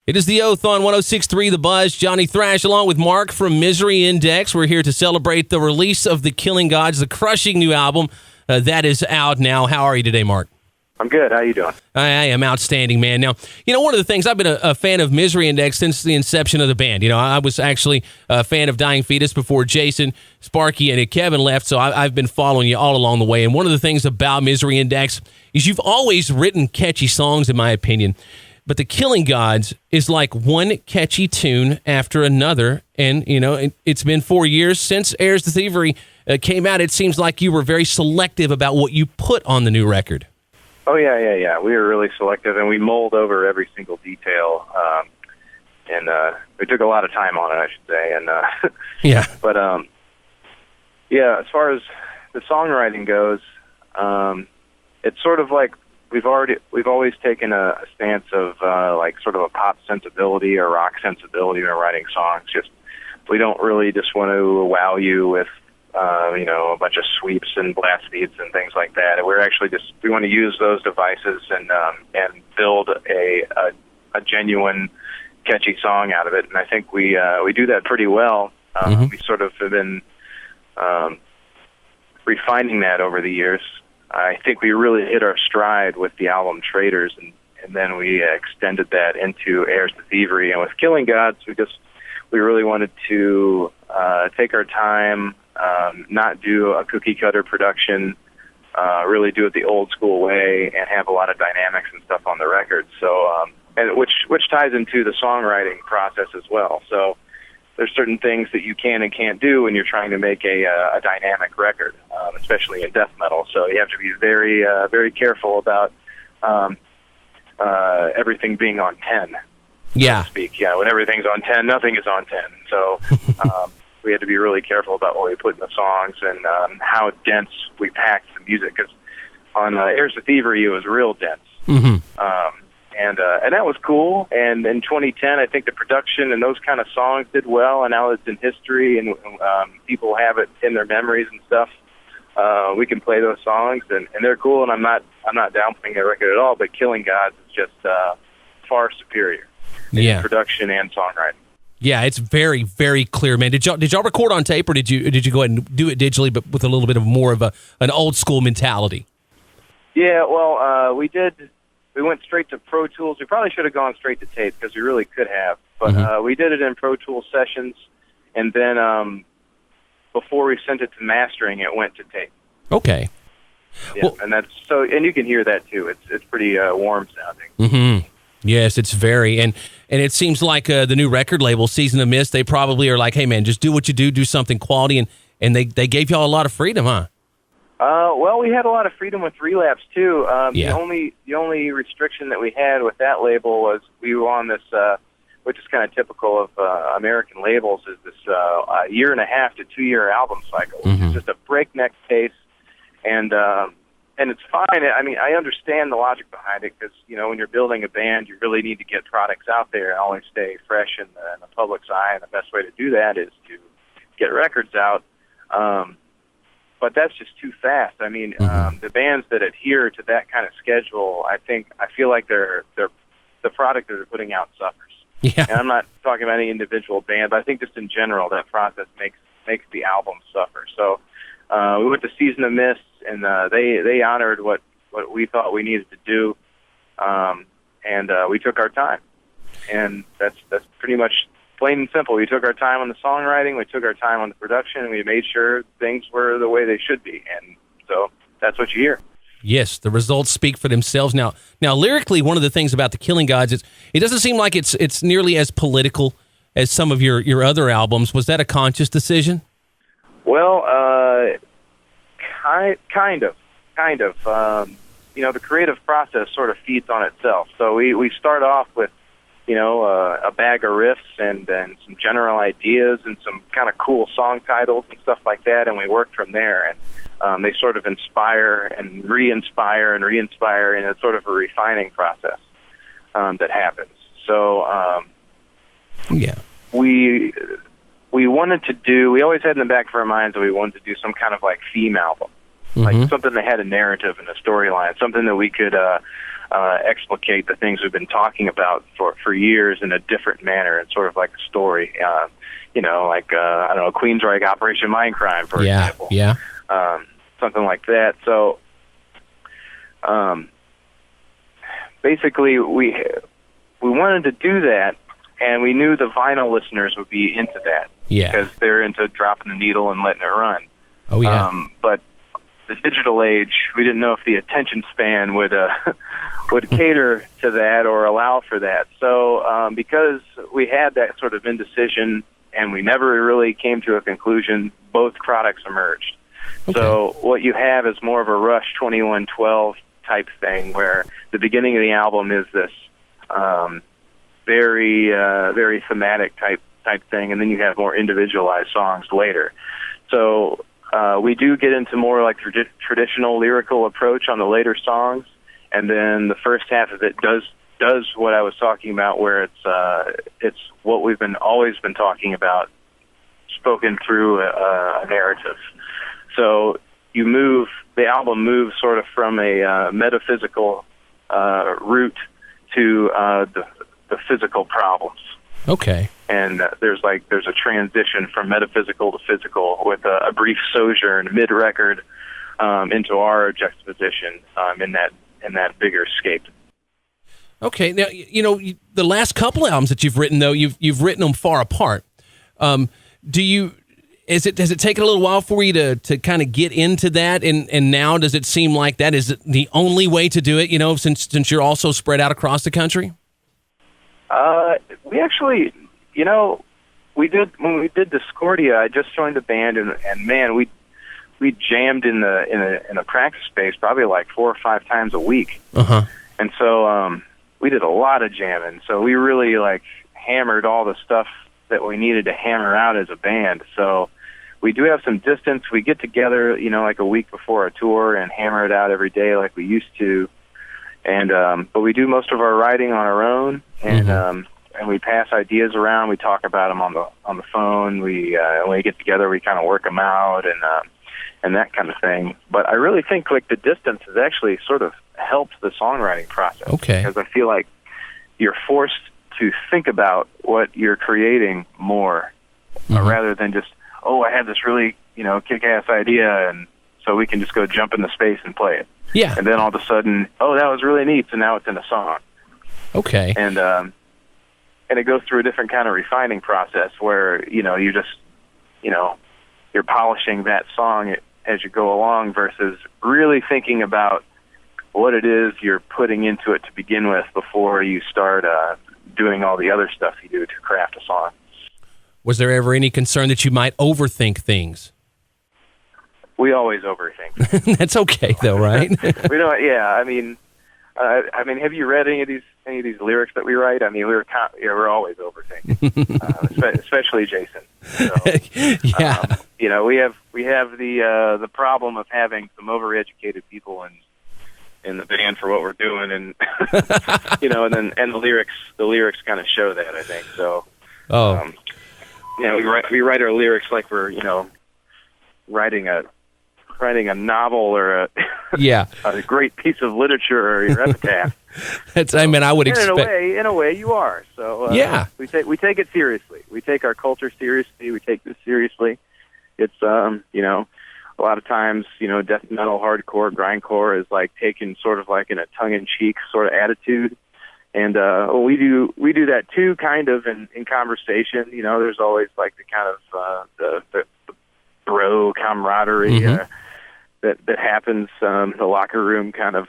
It is the Oath on 106.3 The Buzz. Johnny Thrash along with Mark from Misery Index. We're here to celebrate the release of The Killing Gods, the crushing new album that is out now. How are you today, Mark? I'm good. How you doing? I am outstanding, man. Now, one of the things, I've been a fan of Misery Index since the inception of the band. I was actually a fan of Dying Fetus before Jason, Sparky, and Kevin left, so I've been following you all along the way. And one of the things about Misery Index is you've always written catchy songs, in my opinion. But The Killing Gods is like one catchy tune after another. And, it's been 4 years since Heirs to Thievery came out. It seems like you were very selective about what you put on the new record. Oh, yeah. We were really selective, and we mulled over every single detail. And we took a lot of time on it, I should say. And yeah. But, as far as the songwriting goes, it's sort of like we've always taken a stance of like sort of a pop sensibility or rock sensibility when writing songs. Just we don't really just want to wow you with a bunch of sweeps and blast beats and things like that. We're actually we want to use those devices and build a genuine catchy song out of it. And I think we do that pretty well. We sort of have been refining that over the years. I think we really hit our stride with the album Traitors, and then we extended that into Heirs to Thievery. And with Killing Gods, we really wanted to take our time, not do a cookie-cutter production, really do it the old-school way, and have a lot of dynamics and stuff on the record. So, and which ties into the songwriting process as well. So there's certain things that you can and can't do when you're trying to make a dynamic record, especially in death metal. So you have to be very, very careful about everything being on 10, yeah. so to speak. Yeah, when everything's on 10, nothing is on 10. So we had to be really careful about what we put in the songs and how dense we packed the music. Because on Heirs to Thievery, it was real dense. Mm-hmm. And that was cool. And in 2010, I think the production and those kind of songs did well. And now it's in history, and people have it in their memories and stuff. We can play those songs, and they're cool. And I'm not downplaying that record at all. But Killing Gods is just far superior in production and songwriting. Yeah, it's very, very clear, man. Did y'all record on tape, or did you go ahead and do it digitally, but with a little bit of more of an old school mentality? Yeah, well, we did. We went straight to Pro Tools. We probably should have gone straight to tape because we really could have. But we did it in Pro Tools sessions, and then before we sent it to mastering, it went to tape. Okay. Yeah, well, and you can hear that too. It's pretty warm sounding. Mm-hmm. Yes, it's very, and it seems like the new record label, Season of Mist, they probably are like, hey man, just do what you do something quality, and they gave y'all a lot of freedom, huh? Well, we had a lot of freedom with Relapse too. The only restriction that we had with that label was we were on this, which is kind of typical of American labels, is this 1.5 to 2 year album cycle, which is just a breakneck pace, and it's fine. I mean, I understand the logic behind it because when you're building a band, you really need to get products out there and always stay fresh in the public's eye, and the best way to do that is to get records out. But that's just too fast. I mean, the bands that adhere to that kind of schedule, I feel like the product that they're putting out suffers. Yeah. And I'm not talking about any individual band, but I think just in general, that process makes the album suffer. So we went to Season of Mist, and they honored what we thought we needed to do, and we took our time. And that's pretty much plain and simple. We took our time on the songwriting, we took our time on the production, and we made sure things were the way they should be. And so that's what you hear. Yes, the results speak for themselves. Now, lyrically, one of the things about The Killing Gods is it doesn't seem like it's nearly as political as some of your other albums. Was that a conscious decision? Well, kind of. The creative process sort of feeds on itself. So we start off with a bag of riffs and some general ideas and some kind of cool song titles and stuff like that, and we work from there. And they sort of inspire and re-inspire and re-inspire, and it's sort of a refining process that happens. So, we wanted to do. We always had in the back of our minds that we wanted to do some kind of like theme album, like something that had a narrative and a storyline, something that we could explicate the things we've been talking about for years in a different manner. It's sort of like a story. Like I don't know, Queensryche Operation Mindcrime, for example. Yeah. Something like that. So basically, we wanted to do that, and we knew the vinyl listeners would be into that. Yeah. Because they're into dropping the needle and letting it run. Oh, yeah. But the digital age, we didn't know if the attention span would cater to that or allow for that. So because we had that sort of indecision and we never really came to a conclusion, both products emerged. Okay. So what you have is more of a Rush 2112 type thing, where the beginning of the album is this very thematic type thing, and then you have more individualized songs later. So we do get into more like traditional lyrical approach on the later songs, and then the first half of it does what I was talking about, where it's what we've always been talking about, spoken through a narrative. So the album moves sort of from a metaphysical route to the physical problems. Okay. And there's a transition from metaphysical to physical with a brief sojourn mid-record into our juxtaposition in that bigger scape. Okay. Now, the last couple albums that you've written, though, you've written them far apart. Has it taken a little while for you to kind of get into that, and now does it seem like that is the only way to do it? Since you're also spread out across the country. We actually, when we did Discordia, I just joined the band, and man, we jammed in a practice space probably like 4 or 5 times a week. Uh-huh. And so we did a lot of jamming. So we really hammered all the stuff that we needed to hammer out as a band. So we do have some distance. We get together, like a week before a tour and hammer it out every day like we used to. And but we do most of our writing on our own, and we pass ideas around. We talk about them on the phone. When we get together, we kind of work them out and that kind of thing. But I really think the distance has actually sort of helped the songwriting process. Okay. Because I feel like you're forced to think about what you're creating more, rather than just, I had this really kick-ass idea, and so we can just go jump into space and play it. Yeah. And then all of a sudden, that was really neat, so now it's in a song. Okay. And it goes through a different kind of refining process where, you just, you're polishing that song as you go along versus really thinking about what it is you're putting into it to begin with before you start doing all the other stuff you do to craft a song. Was there ever any concern that you might overthink things? We always overthink. That's okay, though, right? We don't. Yeah, I mean, have you read any of these lyrics that we write? I mean, we're always overthinking, especially Jason. So, yeah. We have the problem of having some overeducated people in the band for what we're doing, and and the lyrics kind of show that, I think. So, we write our lyrics like we're writing a novel or a great piece of literature or your epitaph. I would expect. In a way, you are. So we take it seriously. We take our culture seriously. We take this seriously. It's a lot of times death metal, hardcore, grindcore is taken sort of in a tongue-in-cheek sort of attitude, and we do that too, kind of in conversation. There's always the kind of the bro camaraderie. That happens, the locker room kind of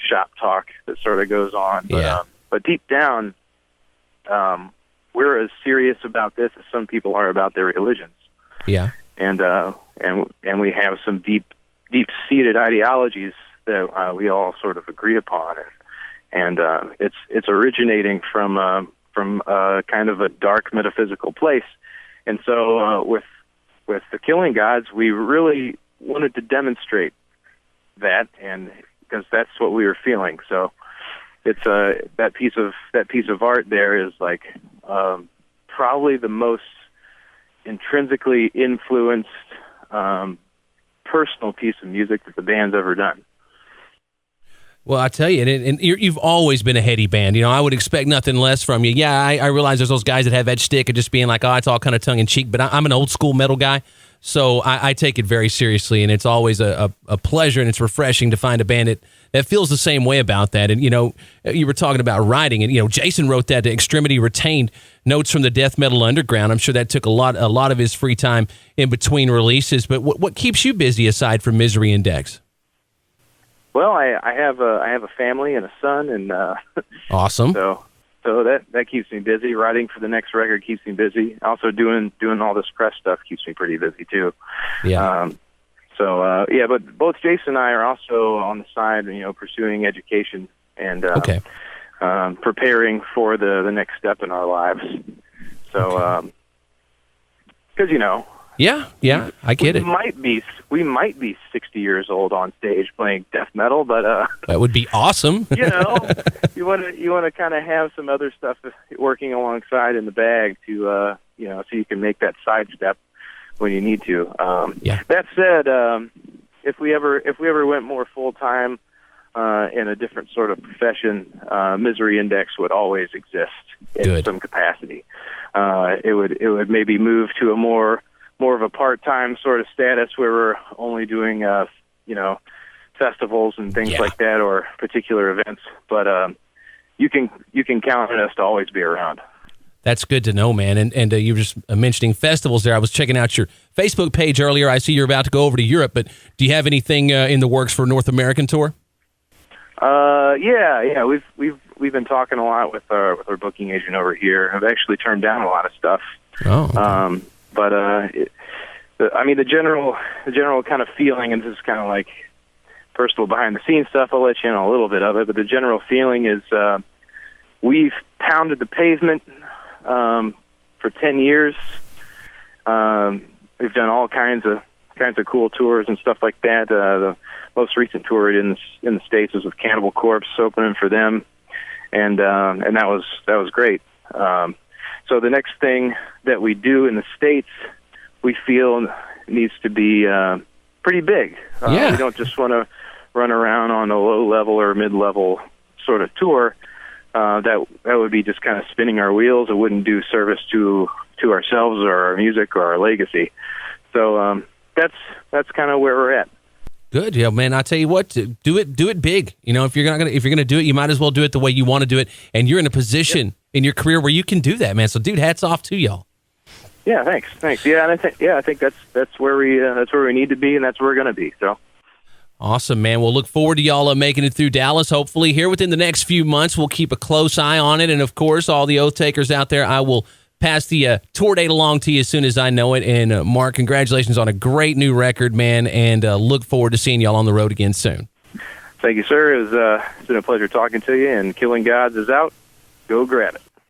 shop talk that sort of goes on. But deep down, we're as serious about this as some people are about their religions. Yeah. And we have some deep-seated ideologies that we all sort of agree upon. And it's originating from kind of a dark metaphysical place. And so with the Killing Gods, we really wanted to demonstrate that, and because that's what we were feeling. So it's that piece of art there is probably the most intrinsically influenced personal piece of music that the band's ever done. Well, I tell you, and you've always been a heady band. You know, I would expect nothing less from you. Yeah, I realize there's those guys that have that shtick of just being like, oh, it's all kind of tongue-in-cheek, but I'm an old-school metal guy, so I take it very seriously, and it's always a pleasure, and it's refreshing to find a band that feels the same way about that. And, you know, you were talking about writing, and, you know, Jason wrote that to Extremity retained notes from the death metal underground. I'm sure that took a lot of his free time in between releases, but what keeps you busy aside from Misery Index? Well, I have a family and a son, and awesome. So that keeps me busy. Writing for the next record keeps me busy. Also doing all this press stuff keeps me pretty busy too. Yeah. But both Jason and I are also on the side, you know, pursuing education and preparing for the next step in our lives. So, because you know. Yeah, I get it. We might be 60 years old on stage playing death metal, but that would be awesome. You know, you want to kind of have some other stuff working alongside in the bag to you know, so you can make that sidestep when you need to. That said, if we ever went more full time in a different sort of profession, Misery Index would always exist in some capacity. It would maybe move to a more of a part-time sort of status where we're only doing, you know, festivals and things like that, or particular events. But you can count on us to always be around. That's good to know, man. And you were just mentioning festivals there. I was checking out your Facebook page earlier. I see you're about to go over to Europe, but do you have anything in the works for North American tour? Yeah. We've been talking a lot with our booking agent over here. I've actually turned down a lot of stuff. Oh. Okay. But the general kind of feeling, and this is kind of like personal behind the scenes stuff. I'll let you in on a little bit of it, but the general feeling is we've pounded the pavement for 10 years. We've done all kinds of cool tours and stuff like that. The most recent tour in the States was with Cannibal Corpse, opening for them, and that was great. So the next thing that we do in the States, we feel needs to be pretty big. We don't just want to run around on a low-level or mid-level sort of tour. That would be just kind of spinning our wheels. It wouldn't do service to ourselves or our music or our legacy. So that's kind of where we're at. Good, yeah, man. I tell you what, do it big. You know, if you're gonna do it, you might as well do it the way you want to do it. And you're in a position in your career where you can do that, man. So, dude, hats off to y'all. Yeah, thanks. Yeah, and I think that's where we need to be, and that's where we're gonna be. So. Awesome, man. We'll look forward to y'all making it through Dallas, hopefully, here within the next few months. We'll keep a close eye on it. And, of course, all the oath takers out there, I will pass the tour date along to you as soon as I know it. And, Mark, congratulations on a great new record, man, and look forward to seeing y'all on the road again soon. Thank you, sir. It's been a pleasure talking to you, and Killing Gods is out. Go grab it.